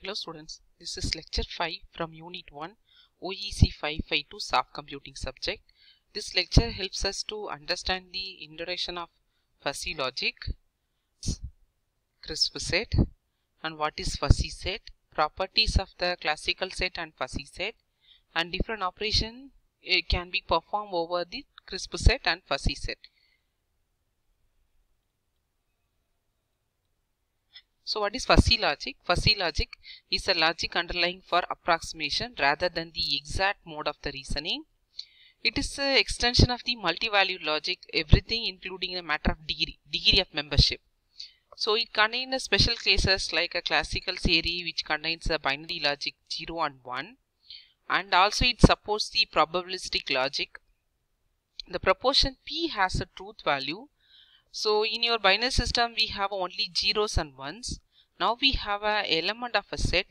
Hello students, this is lecture 5 from unit 1 OEC 552 soft computing subject. This lecture helps us to understand the introduction of fuzzy logic, crisp set, and what is fuzzy set, properties of the classical set and fuzzy set, and different operation can be performed over the crisp set and fuzzy set. So what is fuzzy logic? Fuzzy logic is a logic underlying for approximation rather than the exact mode of the reasoning. It is an extension of the multi-value logic, everything including a matter of degree of membership. So it contains special cases like a classical theory which contains a binary logic 0 and 1, and also it supports the probabilistic logic. The proportion P has a truth value. So in your binary system we have only zeros and ones. Now we have an element of a set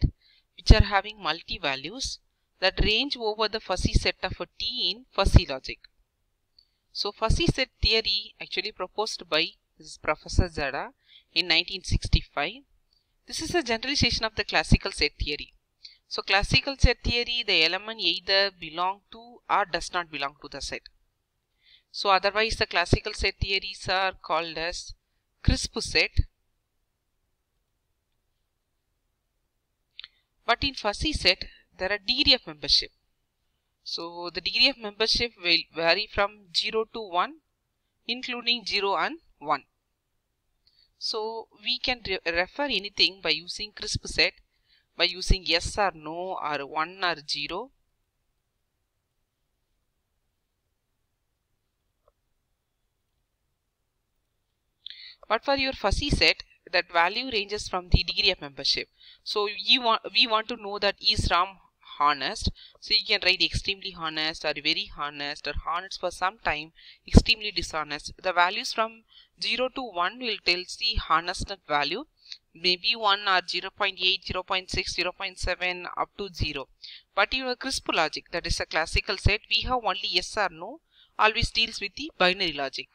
which are having multi-values that range over the fuzzy set of a T in fuzzy logic. So fuzzy set theory actually proposed by Professor Zada in 1965. This is a generalization of the classical set theory. So classical set theory, the element either belong to or does not belong to the set. So otherwise the classical set theories are called as crisp set. But in fuzzy set there are degree of membership. So the degree of membership will vary from 0 to 1, including 0 and 1. So we can refer anything by using crisp set, by using yes or no or 1 or 0. But for your fuzzy set, that value ranges from the degree of membership. So we want to know that is Ram honest. So you can write extremely honest or very honest or honest for some time, extremely dishonest. The values from 0 to 1 will tell the honestness value. Maybe 1 or 0.8, 0.6, 0.7 up to 0. But in a crisp logic, that is a classical set, we have only yes or no, always deals with the binary logic.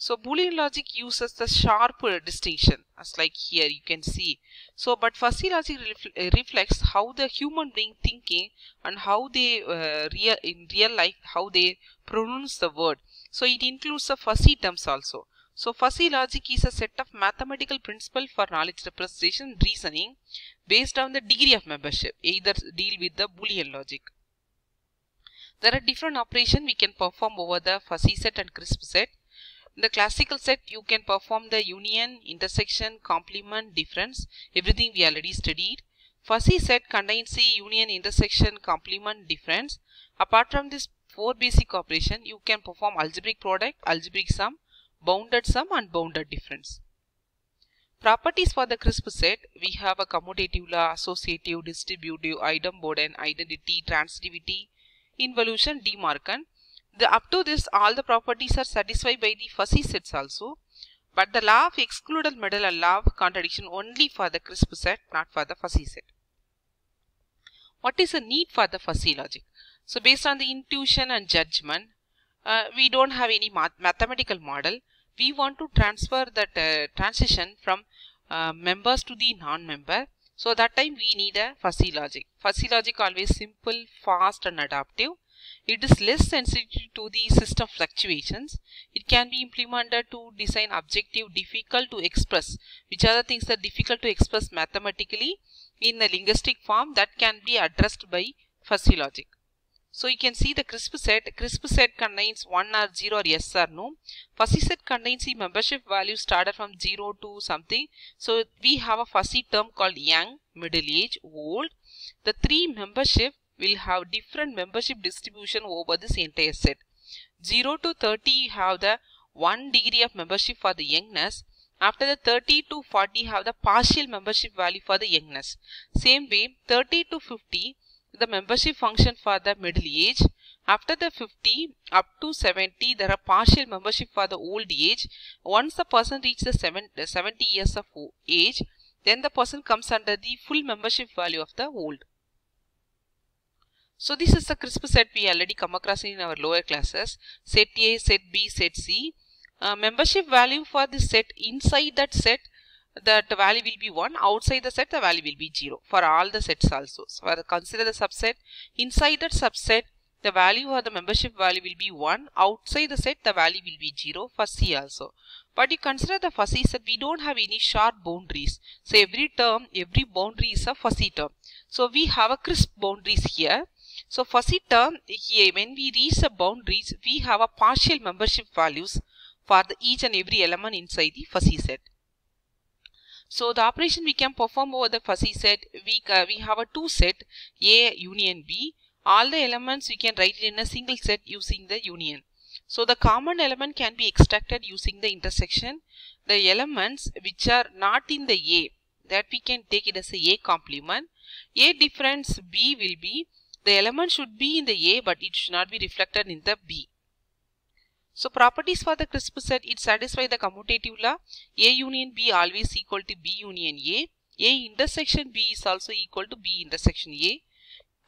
So Boolean logic uses the sharp distinction, as like here you can see. So but fuzzy logic reflects how the human being thinking and how they in real life how they pronounce the word. So it includes the fuzzy terms also. So fuzzy logic is a set of mathematical principles for knowledge representation reasoning based on the degree of membership, either deal with the Boolean logic. There are different operations we can perform over the fuzzy set and crisp set. In the classical set, you can perform the union, intersection, complement, difference, everything we already studied. Fuzzy set contains the union, intersection, complement, difference. Apart from this 4 basic operation, you can perform algebraic product, algebraic sum, bounded sum and bounded difference. Properties for the crisp set, we have a commutative law, associative, distributive, idempotent, identity, transitivity, involution, De Morgan. Up to this, all the properties are satisfied by the fuzzy sets also, but the law of excluded middle and law of contradiction only for the crisp set, not for the fuzzy set. What is the need for the fuzzy logic? So based on the intuition and judgment, we don't have any mathematical model. We want to transfer that transition from members to the non-member. So that time we need a fuzzy logic. Fuzzy logic always simple, fast and adaptive. It is less sensitive to the system fluctuations. It can be implemented to design objective, difficult to express, which are the things that are difficult to express mathematically in a linguistic form that can be addressed by fuzzy logic. So you can see the crisp set. Crisp set contains 1 or 0 or yes or no. Fuzzy set contains the membership value started from 0 to something. So we have a fuzzy term called young, middle age, old. The 3 membership will have different membership distribution over this entire set. 0 to 30 have the 1 degree of membership for the youngness. After the 30 to 40 have the partial membership value for the youngness. Same way 30 to 50 the membership function for the middle age. After the 50 up to 70 there are partial membership for the old age. Once the person reaches the 70 years of age, then the person comes under the full membership value of the old. So this is the crisp set we already come across in our lower classes. Set A, set B, set C. Membership value for this set, inside that set that value will be 1. Outside the set, the value will be 0 for all the sets also. So consider the subset. Inside that subset, the value or the membership value will be 1. Outside the set, the value will be 0 for C also. But you consider the fuzzy set, we don't have any sharp boundaries. So every term, every boundary is a fuzzy term. So we have a crisp boundaries here. So fuzzy term here, when we reach the boundaries, we have a partial membership values for each and every element inside the fuzzy set. So the operation we can perform over the fuzzy set, we have a two set A union B. All the elements we can write it in a single set using the union. So the common element can be extracted using the intersection. The elements which are not in the A, that we can take it as a complement. A difference B will be, the element should be in the A but it should not be reflected in the B. So properties for the crisp set, it satisfies the commutative law. A union B always equal to B union A. A intersection B is also equal to B intersection A.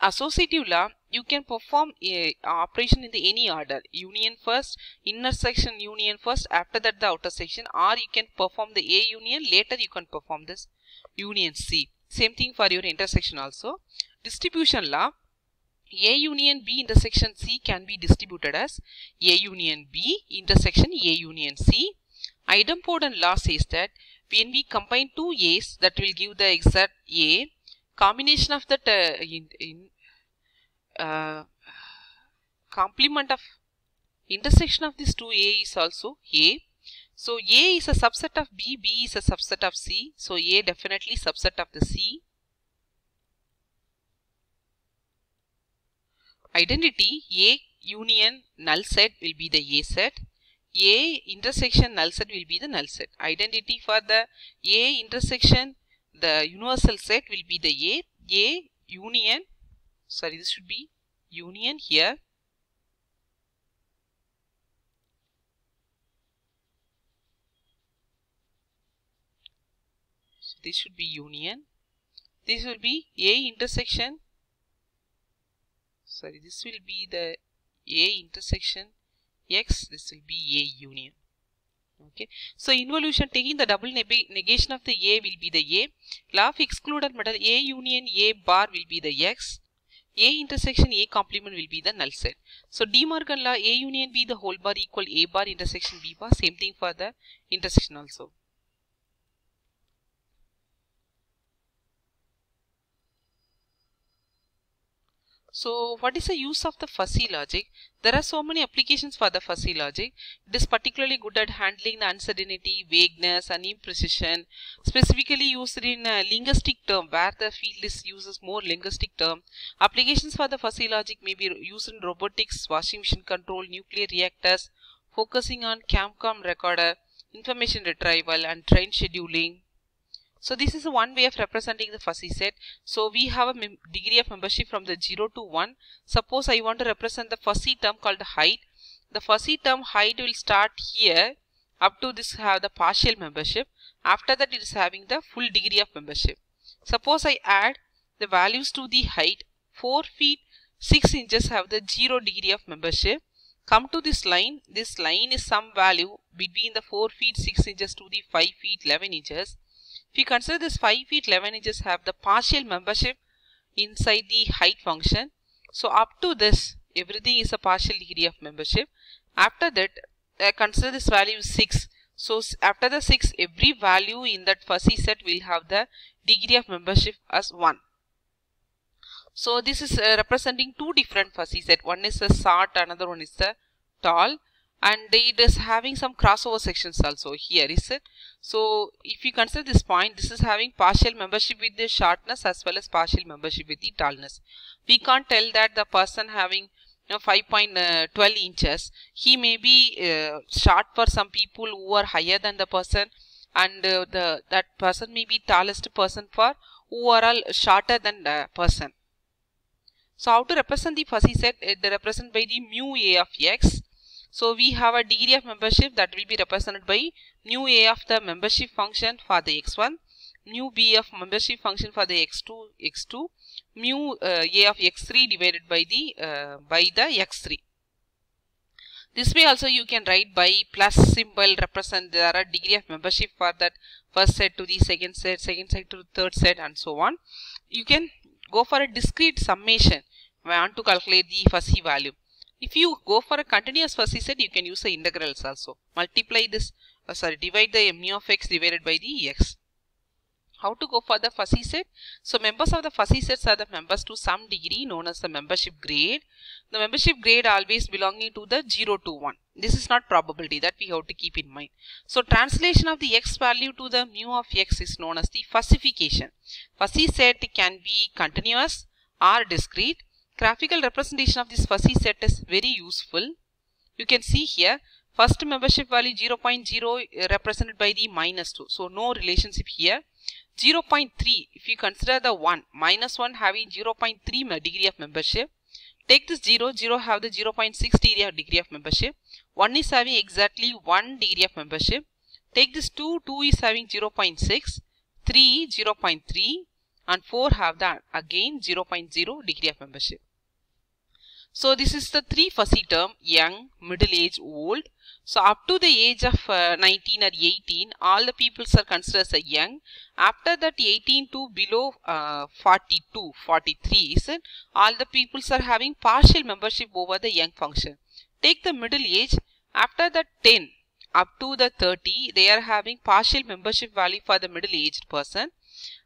Associative law, you can perform a operation in the any order. Union first, intersection union first, after that the outer section, or you can perform the A union, later you can perform this union C. Same thing for your intersection also. Distribution law, A union B intersection C can be distributed as A union B intersection A union C. Idempotent law says that when we combine two A's, that will give the exact A. Combination of that complement of intersection of these two A is also A. So A is a subset of B, B is a subset of C. So A definitely subset of the C. Identity, A union null set will be the A set. A intersection null set will be the null set. Identity for the A intersection, the universal set will be the A union, sorry, this should be union here. So this should be union. This will be A intersection, sorry, this will be the A intersection X, this will be A union. Okay, so involution, taking the double negation of the A will be the A. Law of excluded method, A union A bar will be the X. A intersection A complement will be the null set. So De Morgan law, A union B the whole bar equal A bar intersection B bar. Same thing for the intersection also. So what is the use of the fuzzy logic? There are so many applications for the fuzzy logic. It is particularly good at handling the uncertainty, vagueness and imprecision. Specifically used in a linguistic term where the field uses more linguistic term. Applications for the fuzzy logic may be used in robotics, washing machine control, nuclear reactors, focusing on CAMCOM recorder, information retrieval and train scheduling. So this is one way of representing the fuzzy set. So we have a degree of membership from the 0 to 1. Suppose I want to represent the fuzzy term called height. The fuzzy term height will start here. Up to this have the partial membership. After that it is having the full degree of membership. Suppose I add the values to the height. 4 feet 6 inches have the 0 degree of membership. Come to this line. This line is some value between the 4 feet 6 inches to the 5 feet 11 inches. If you consider this 5 feet 11 inches have the partial membership inside the height function. So up to this everything is a partial degree of membership. After that consider this value is 6. So after the 6 every value in that fuzzy set will have the degree of membership as 1. So this is representing two different fuzzy set. One is the short, another one is the tall. And it is having some crossover sections also here, is it? So if you consider this point, this is having partial membership with the shortness as well as partial membership with the tallness. We can't tell that the person having 5.12 inches, he may be short for some people who are higher than the person, and that person may be tallest person for who are all shorter than the person. So how to represent the fuzzy set? They represent by the mu A of X. So we have a degree of membership that will be represented by mu A of the membership function for the x1, mu B of membership function for the x2, mu A of x3 divided by the x3. This way also you can write by plus symbol represent there are degree of membership for that first set to the second set to the third set and so on. You can go for a discrete summation want to calculate the fuzzy value. If you go for a continuous fuzzy set, you can use the integrals also. Multiply this, divide the mu of x divided by the x. How to go for the fuzzy set? So members of the fuzzy sets are the members to some degree known as the membership grade. The membership grade always belonging to the 0 to 1. This is not probability, that we have to keep in mind. So translation of the x value to the mu of x is known as the fuzzification. Fuzzy set can be continuous or discrete. Graphical representation of this fuzzy set is very useful. You can see here first membership value 0.0 represented by the -2. So no relationship here. 0.3 if you consider the 1, -1 having 0.3 degree of membership. Take this 0 have the 0.6 degree of membership. 1 is having exactly 1 degree of membership. Take this 2 is having 0.6, 3 0.3 and 4 have that again 0.0 degree of membership. So this is the 3 fuzzy term: young, middle age, old. So up to the age of 19 or 18, all the peoples are considered as a young. After that 18 to below 42, 43 is it? All the peoples are having partial membership over the young function. Take the middle age. After that 10 up to the 30, they are having partial membership value for the middle aged person.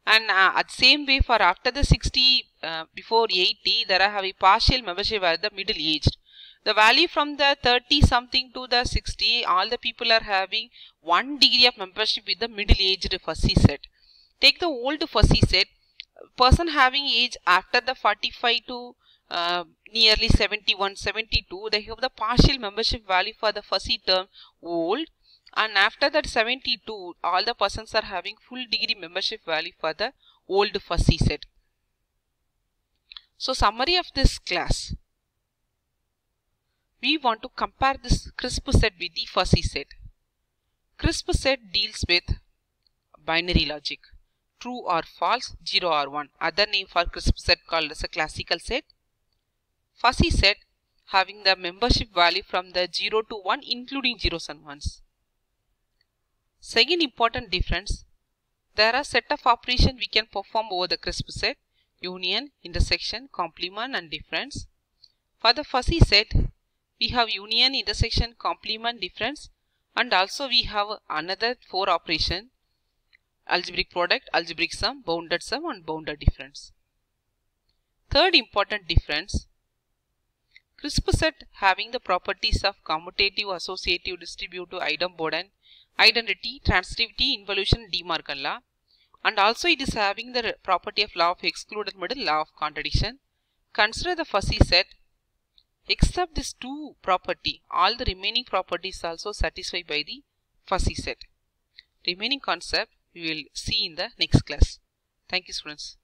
And at same way for after the 60 before 80, there are having partial membership at the middle aged. The value from the 30 something to the 60, all the people are having 1 degree of membership with the middle aged fuzzy set. Take the old fuzzy set. Person having age after the 45 to nearly 71, 72, they have the partial membership value for the fuzzy term old. And after that 72, all the persons are having full degree membership value for the old fuzzy set. So summary of this class. We want to compare this crisp set with the fuzzy set. Crisp set deals with binary logic. True or false, 0 or 1. Other name for crisp set called as a classical set. Fuzzy set having the membership value from the 0 to 1 including zeros and ones. Second important difference, there are set of operations we can perform over the crisp set: union, intersection, complement and difference. For the fuzzy set, we have union, intersection, complement, difference, and also we have another 4 operations: algebraic product, algebraic sum and bounded difference. Third important difference, crisp set having the properties of commutative, associative, distributive, idempotent, identity, transitivity, involution, De Morgan law, and also it is having the property of law of excluded middle, law of contradiction. Consider the fuzzy set. Except this 2 property, all the remaining properties also satisfied by the fuzzy set. Remaining concept we will see in the next class. Thank you, students.